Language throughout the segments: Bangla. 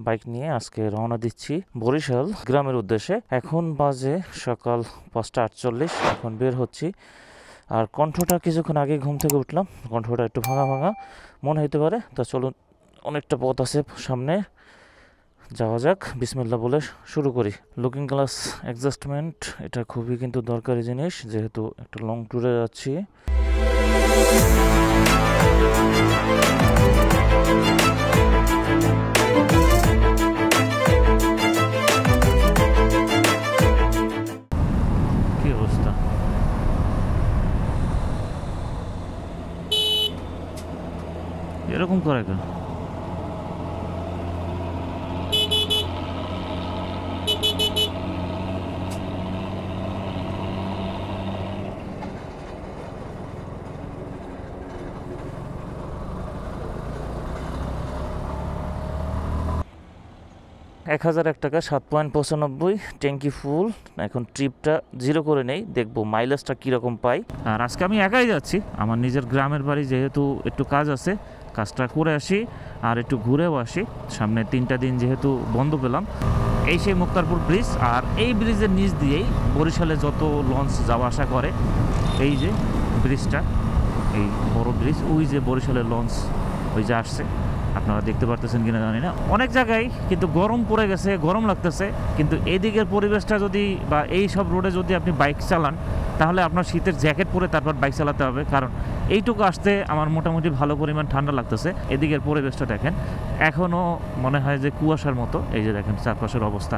বাইক নিয়ে আজকে রওনা দিচ্ছি বরিশাল গ্রামের উদ্দেশ্যে। এখন বাজে সকাল 5:48, এখন বের হচ্ছি। আর কণ্ঠটা কিছুক্ষণ আগে ঘুম থেকে উঠলাম, কণ্ঠটা একটু ভাঙা ভাঙা মনে হতে পারে। তো চলুন, অনেকটা পথ আছে সামনে, যাওয়া যাক। বিসমিল্লাহ বলে শুরু করি। লুকিং গ্লাস অ্যাডজাস্টমেন্ট এটা খুবই কিন্তু দরকারি জিনিস, যেহেতু একটা লং ট্যুরে যাচ্ছি। কি অবস্থা, এরকম করে কেন? $1001, 7.95, ট্যাঙ্কি ফুল। এখন ট্রিপটা 0 করে নেই, দেখবো মাইলেজটা কীরকম পাই। আর আজকে আমি একাই যাচ্ছি, আমার নিজের গ্রামের বাড়ি, যেহেতু একটু কাজ আছে, কাজটা করে আসি আর একটু ঘুরেও আসি। সামনে 3টা দিন যেহেতু বন্ধ পেলাম। এই সেই মুক্তারপুর ব্রিজ, আর এই ব্রিজের নিচ দিয়েই বরিশালে যত লঞ্চ যাওয়া আসা করে। এই যে ব্রিজটা, এই বড় ব্রিজ, ওই যে বরিশালের লঞ্চ ওই যে আসছে, আপনারা দেখতে পারতেছেন কিনা জানি না। অনেক জায়গায় কিন্তু গরম পড়ে গেছে, গরম লাগতেছে, কিন্তু এদিকের পরিবেশটা যদি বা এই সব রোডে যদি আপনি বাইক চালান, তাহলে আপনার শীতের জ্যাকেট পরে তারপর বাইক চালাতে হবে, কারণ এইটুকু আসতে আমার মোটামুটি ভালো পরিমাণ ঠান্ডা লাগতেছে। এদিকের পরিবেশটা দেখেন, এখনও মনে হয় যে কুয়াশার মতো। এই যে দেখেন চারপাশের অবস্থা,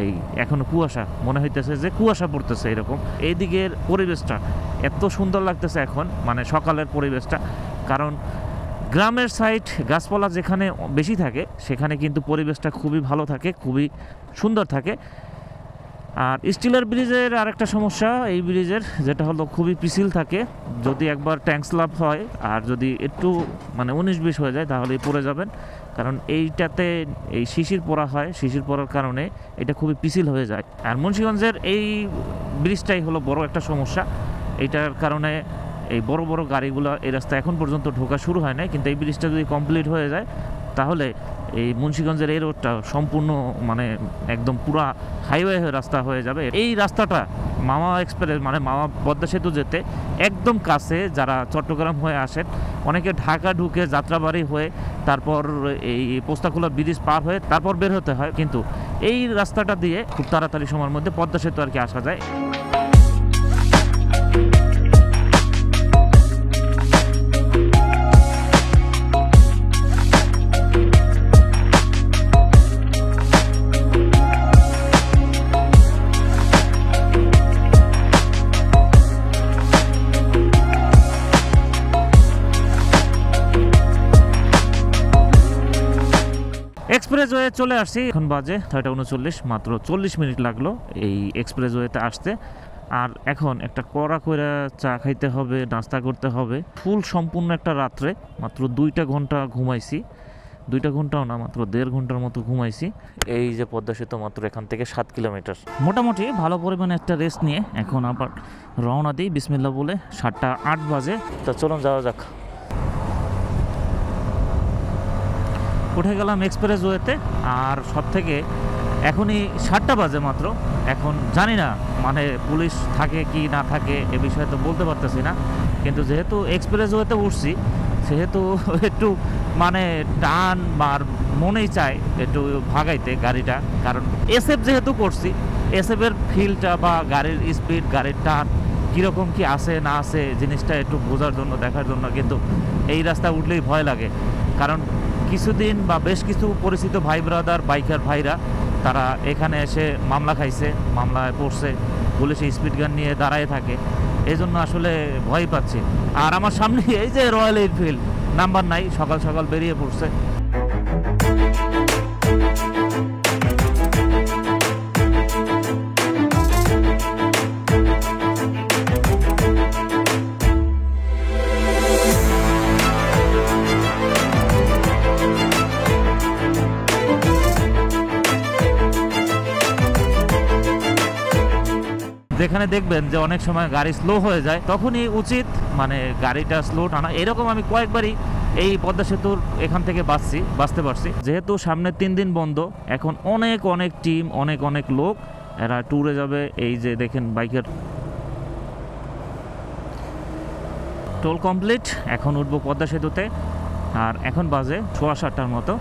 এই এখনও কুয়াশা, মনে হইতেছে যে কুয়াশা পড়তেছে এরকম। এইদিকের পরিবেশটা এত সুন্দর লাগতেছে এখন, মানে সকালের পরিবেশটা। কারণ গ্রামের সাইড গাছপালা যেখানে বেশি থাকে সেখানে কিন্তু পরিবেশটা খুবই ভালো থাকে, খুবই সুন্দর থাকে। আর স্টিলের ব্রিজের আরেকটা সমস্যা এই ব্রিজের, যেটা হলো খুবই পিছিল থাকে। যদি একবার ট্যাঙ্ক স্ল্যাপ হয় আর যদি একটু মানে 19-20 হয়ে যায় তাহলেই পড়ে যাবেন, কারণ এইটাতে এই শিশির পড়া হয়, শিশির পড়ার কারণে এটা খুবই পিছিল হয়ে যায়। আর মুন্সিগঞ্জের এই ব্রিজটাই হলো বড় একটা সমস্যা। এইটার কারণে এই বড় বড় গাড়িগুলো এই রাস্তা এখন পর্যন্ত ঢোকা শুরু হয় নাই, কিন্তু এই ব্রিজটা যদি কমপ্লিট হয়ে যায় তাহলে এই মুন্সিগঞ্জের এই রোডটা সম্পূর্ণ মানে একদম পুরা হাইওয়ে রাস্তা হয়ে যাবে। এই রাস্তাটা মামা এক্সপ্রেস মানে মামা পদ্মা সেতু যেতে একদম কাছে। যারা চট্টগ্রাম হয়ে আসেন, অনেকে ঢাকা ঢুকে যাত্রাবাড়ি হয়ে তারপর এই পোস্তাখোলা ব্রিজ পার হয়ে তারপর বের হতে হয়, কিন্তু এই রাস্তাটা দিয়ে খুব তাড়াতাড়ি সময়ের মধ্যে পদ্মা সেতু আর কি আসা যায়। এক্সপ্রেসওয়ে চলে আসছি, এখন বাজে 6:39, মাত্র 40 মিনিট লাগলো এই এক্সপ্রেসওয়েতে আসতে। আর এখন একটা কড়া করে চা খাইতে হবে, নাস্তা করতে হবে। ফুল সম্পূর্ণ একটা রাত্রে মাত্র 2টা ঘন্টা ঘুমাইছি, 2টা ঘন্টাও না, মাত্র 1.5 ঘন্টার মতো ঘুমাইছি। এই যে পদ্মা সেতু মাত্র এখান থেকে 7 কিলোমিটার। মোটামুটি ভালো পরিমাণে একটা রেস্ট নিয়ে এখন আবার রওনা দিই বিসমিল্লাহ বলে। 7:08 বাজে। তা চলুন যাওয়া যাক। উঠে গেলাম এক্সপ্রেসওয়েতে। আর সব থেকে এখনই 7টা বাজে মাত্র। এখন জানি না মানে পুলিশ থাকে কি না থাকে এ বিষয়ে তো বলতে পারতেছি না, কিন্তু যেহেতু এক্সপ্রেসওয়েতে উঠছি সেহেতু একটু মানে টান আর মনেই চায় একটু ভাগাইতে গাড়িটা, কারণ এসএফ যেহেতু করছি, এসএফের ফিলটা বা গাড়ির স্পিড, গাড়ির টান কীরকম কি আছে না আছে জিনিসটা একটু বোঝার জন্য, দেখার জন্য। কিন্তু এই রাস্তা উঠলেই ভয় লাগে, কারণ কিছুদিন বা বেশ কিছু পরিচিত ভাই ব্রাদার বাইকার ভাইরা তারা এখানে এসে মামলা খাইছে, মামলায় পড়ছে, পুলিশে স্পিড গান নিয়ে দাঁড়ায় থাকে। এই জন্য আসলে ভয় পাচ্ছি। আর আমার সামনে এই যে রয়্যাল এনফিল্ড, নাম্বার নাই, সকাল সকাল বেরিয়ে পড়ছে। যেখানে দেখবেন যে অনেক সময় গাড়ি স্লো হয়ে যায়, তখনই উচিত মানে গাড়িটা স্লো টানা। এরকম আমি কয়েকবারই এই পদ্মা সেতুর এখান থেকে বাঁচতে পারছি। যেহেতু সামনে 3 দিন বন্ধ, এখন অনেক টিম, অনেক লোক এরা ট্যুরে যাবে। এই যে দেখেন বাইকের টোল কমপ্লিট, এখন উঠবো পদ্মা সেতুতে। আর এখন বাজে 7:15টার মতো।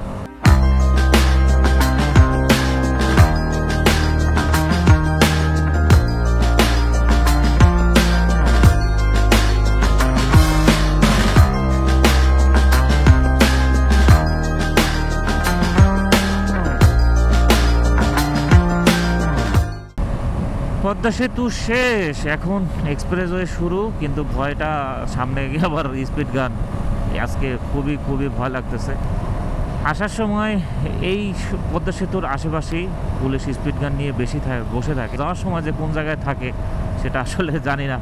পদ্মা সেতু শেষ, এখন এক্সপ্রেসওয়ে শুরু, কিন্তু ভয়টা সামনে গিয়ে আবার স্পিড গান। আজকে খুবই ভয় লাগতেছে। আসার সময় এই পদ্মা সেতুর আশেপাশেই পুলিশ স্পিড গান নিয়ে বেশি বসে থাকে। যাওয়ার সময় যে কোন জায়গায় থাকে সেটা আসলে জানি না।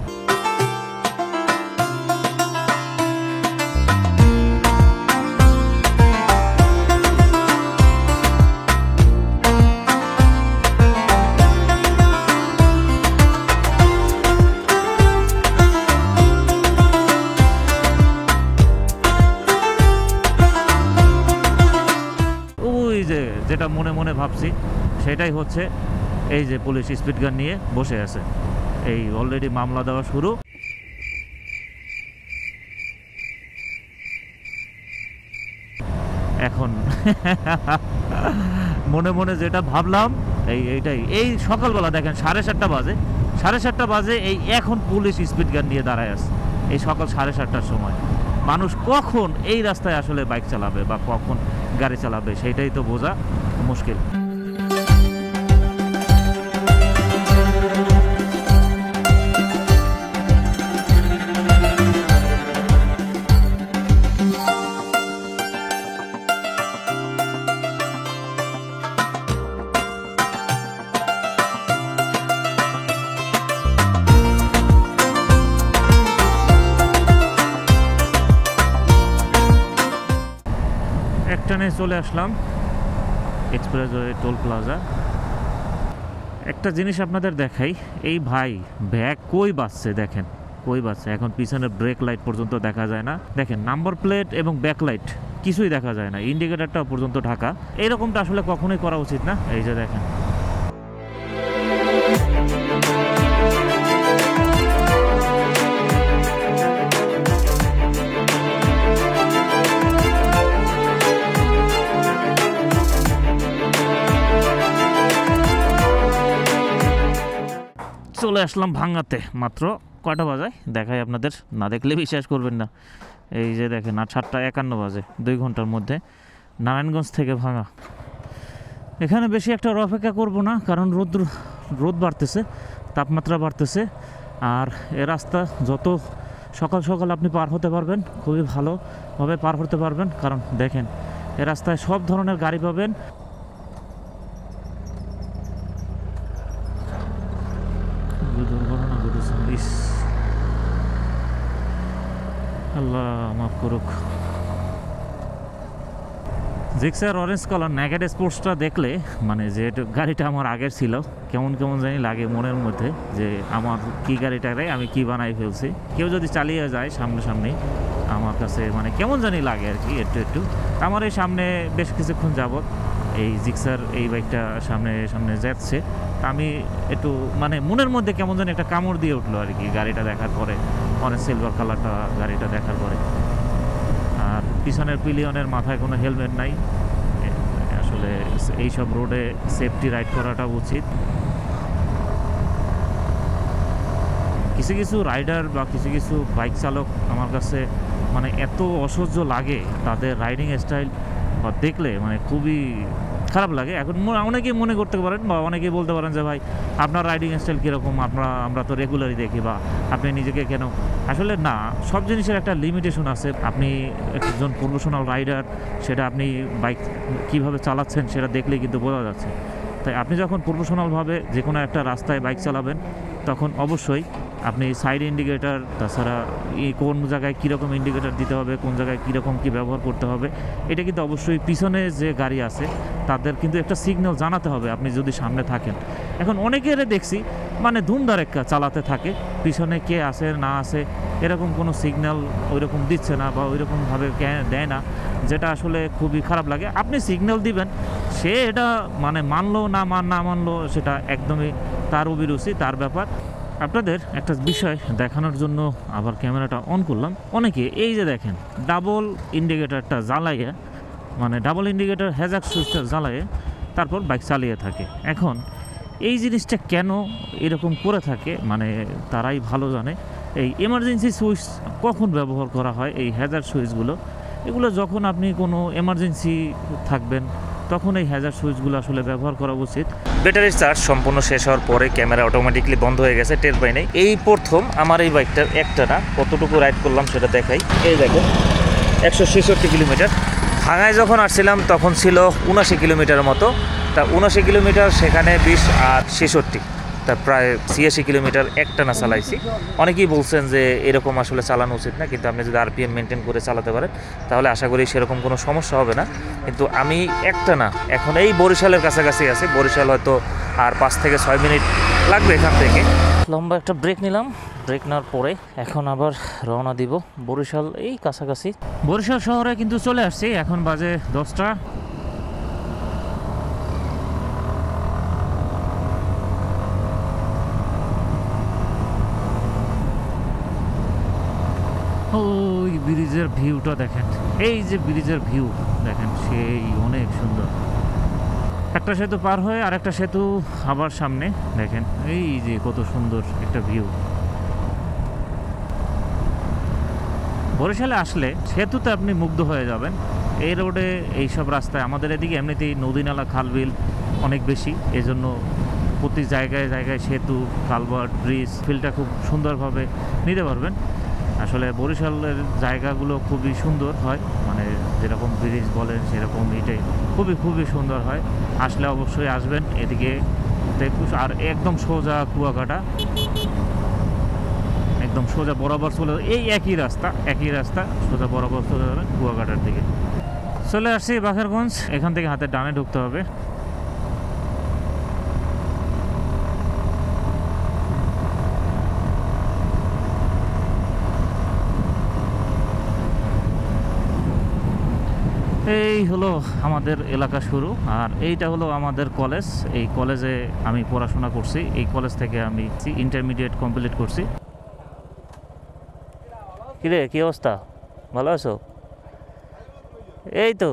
যেটা মনে ভাবছি সেটাই হচ্ছে, এই যে পুলিশ স্পিড গান নিয়ে বসে আছে। এই অলরেডি মামলা দেওয়া শুরু। এখন মনে যেটা ভাবলাম এইটাই। এই সকালবেলা দেখেন 7:30 বাজে, 7:30 বাজে এই এখন পুলিশ স্পিড গান নিয়ে দাঁড়ায় আছে। এই সকাল 7:30টার সময় মানুষ কখন এই রাস্তায় আসলে বাইক চালাবে বা কখন গাড়ি চালাবে সেটাই তো বোঝা মুশকিল। একটানে চলে আসলাম এক্সপ্রেসওয়ে টোল প্লাজা। একটা জিনিস আপনাদের দেখাই, এই ভাই ব্যাগ কই বাজছে, দেখেন কই বাজছে। এখন পিছনের ব্রেক লাইট পর্যন্ত দেখা যায় না, দেখেন নাম্বার প্লেট এবং ব্যাক লাইট কিছুই দেখা যায় না, ইন্ডিকেটারটা পর্যন্ত ঢাকা। এইরকমটা আসলে কখনোই করা উচিত না। এই যে দেখেন চলে আসলাম ভাঙ্গাতে। মাত্র কয়টা বাজায় দেখাই আপনাদের, না দেখলে বিশ্বাস করবেন না। এই যে দেখেন 7:51 বাজে, 2 ঘন্টার মধ্যে নারায়ণগঞ্জ থেকে ভাঙ্গা। এখানে বেশি একটা অপেক্ষা করব না, কারণ রোদ বাড়তেছে, তাপমাত্রা বাড়তেছে। আর এ রাস্তা যত সকাল আপনি পার হতে পারবেন খুবই ভালোভাবে পার হতে পারবেন, কারণ দেখেন এ রাস্তায় সব ধরনের গাড়ি পাবেন। দুর্ঘটনা ঘটেছে, আল্লাহ মাফ করুক। জিক্সার অরেঞ্জ কালার নেগেড স্পোর্টসটা দেখলে মানে যে গাড়িটা আমার আগের ছিল কেমন জানি লাগে মনের মধ্যে, যে আমার কি গাড়িটারে আমি কি বানাই ফেলছি। কেউ যদি চালিয়ে যায় সামনে আমার কাছে মানে কেমন জানি লাগে আর কি একটু। আমার এই সামনে বেশ কিছুক্ষণ যাবত এই জিক্সার এই বাইকটা সামনে যাচ্ছে, আমি একটু মানে মনের মধ্যে কেমন জানি একটা কামড় দিয়ে উঠলো আর কি গাড়িটা দেখার পরে, অরেঞ্জ সিলভার কালারটা গাড়িটা দেখার পরে। আর পিছনের পিলিয়নের মাথায় কোনো হেলমেট নাই। আসলে এইসব রোডে সেফটি রাইড করাটা উচিত। কিছু রাইডার বা কিছু বাইক চালক আমার কাছে মানে এত অসহ্য লাগে, তাদের রাইডিং স্টাইল দেখলে মানে খুবই খারাপ লাগে। এখন অনেকেই মনে করতে পারেন বা অনেকেই বলতে পারেন যে ভাই আপনার রাইডিং স্টাইল কীরকম, আমরা তো রেগুলারই দেখি, বা আপনি নিজেকে কেন। আসলে না, সব জিনিসের একটা লিমিটেশন আছে। আপনি একজন প্রফেশনাল রাইডার, সেটা আপনি বাইক কীভাবে চালাচ্ছেন সেটা দেখলেই কিন্তু বোঝা যাচ্ছে। তাই আপনি যখন প্রফেশনালভাবে যে কোনো একটা রাস্তায় বাইক চালাবেন তখন অবশ্যই আপনি সাইড ইন্ডিকেটার, তাছাড়া কোন জায়গায় কীরকম ইন্ডিকেটার দিতে হবে, কোন জায়গায় কীরকম কী ব্যবহার করতে হবে, এটা কিন্তু অবশ্যই পিছনে যে গাড়ি আছে তাদের কিন্তু একটা সিগন্যাল জানাতে হবে আপনি যদি সামনে থাকেন। এখন অনেকের দেখছি মানে ধুমধারেক্কা চালাতে থাকে, পিছনে কে আছে না আছে এরকম কোনো সিগন্যাল ওইরকম দিচ্ছে না বা ওইরকমভাবে দেয় না, যেটা আসলে খুবই খারাপ লাগে। আপনি সিগন্যাল দিবেন, সে এটা মানে মানলো না মানলো সেটা একদমই তার অভিরুচি, তার ব্যাপার। আপনাদের একটা বিষয় দেখানোর জন্য আবার ক্যামেরাটা অন করলাম। অনেকে এই যে দেখেন ডাবল ইন্ডিকেটারটা জ্বালাইয়ে, মানে ডাবল ইন্ডিকেটার হ্যাজাক সুইচটা জ্বালাইয়ে তারপর বাইক চালিয়ে থাকে। এখন এই জিনিসটা কেন এরকম করে থাকে মানে তারাই ভালো জানে। এই এমার্জেন্সি সুইচ কখন ব্যবহার করা হয়, এই হ্যাজার সুইচগুলো, এগুলো যখন আপনি কোনো এমার্জেন্সি থাকবেন তখন এই হ্যাজার সুইচগুলো আসলে ব্যবহার করা উচিত। ব্যাটারি চার্জ সম্পূর্ণ শেষ হওয়ার পরে ক্যামেরা অটোমেটিকলি বন্ধ হয়ে গেছে, টের পাই নাই। এই প্রথম আমার এই বাইকটার একটা না কতটুকু রাইড করলাম সেটা দেখাই। এই দেখেন 166 কিলোমিটার। ভাঙায় যখন আসছিলাম তখন ছিল 79 কিলোমিটারের মতো। তা 79 কিলোমিটার, সেখানে 20 আর 66, তা প্রায় 86 কিলোমিটার একটানা চালাইছি। অনেকেই বলছেন যে এরকম আসলে চালানো উচিত না, কিন্তু আপনি যদি আরপিএম মেনটেন করে চালাতে পারেন তাহলে আশা করি সেরকম কোনো সমস্যা হবে না। কিন্তু আমি একটানা এখন এই বরিশালের কাছাকাছি আছি। বরিশাল হয়তো আর 5 থেকে 6 মিনিট লাগবে এখান থেকে। লম্বা একটা ব্রেক নিলাম, ব্রেক নেওয়ার পরে এখন আবার রওনা দিব বরিশাল এই কাছাকাছি। বরিশাল শহরে কিন্তু চলে আসছি, এখন বাজে 10টা। ওই ব্রিজের ভিউটা দেখেন, এই যে ব্রিজের ভিউ দেখেন, সেই অনেক সুন্দর। একটা সেতু পার হয়ে আর একটা সেতু আবার সামনে, দেখেন এই যে কত সুন্দর একটা ভিউ। বরিশালে আসলে সেতুতে আপনি মুগ্ধ হয়ে যাবেন। এই রোডে এইসব রাস্তায় আমাদের এদিকে এমনিতেই নদী নালা খালবিল অনেক বেশি, এজন্য প্রতি জায়গায় জায়গায় সেতু, কালভার্ট, ব্রিজ ফিলটা খুব সুন্দরভাবে নিতে পারবেন। আসলে বরিশালের জায়গাগুলো খুবই সুন্দর হয়, মানে যেরকম ব্রিজ বলেন সেরকম এটাই খুবই সুন্দর হয়। আসলে অবশ্যই আসবেন এদিকে দেখুন। আর একদম সোজা কুয়াকাটা, একদম সোজা বরাবর চলে এই একই রাস্তা সোজা বরাবর চলে যাবেন কুয়াকাটার দিকে। চলে আসছি বাকেরগঞ্জ, এখান থেকে হাতে ডানে ঢুকতে হবে। এই হলো আমাদের এলাকা শুরু, আর এইটা হলো আমাদের কলেজ। এই কলেজে আমি পড়াশোনা করছি, এই কলেজ থেকে আমি ইন্টারমিডিয়েট কমপ্লিট করছি। কিরে, কি অবস্থা? ভালো আছো? এই তো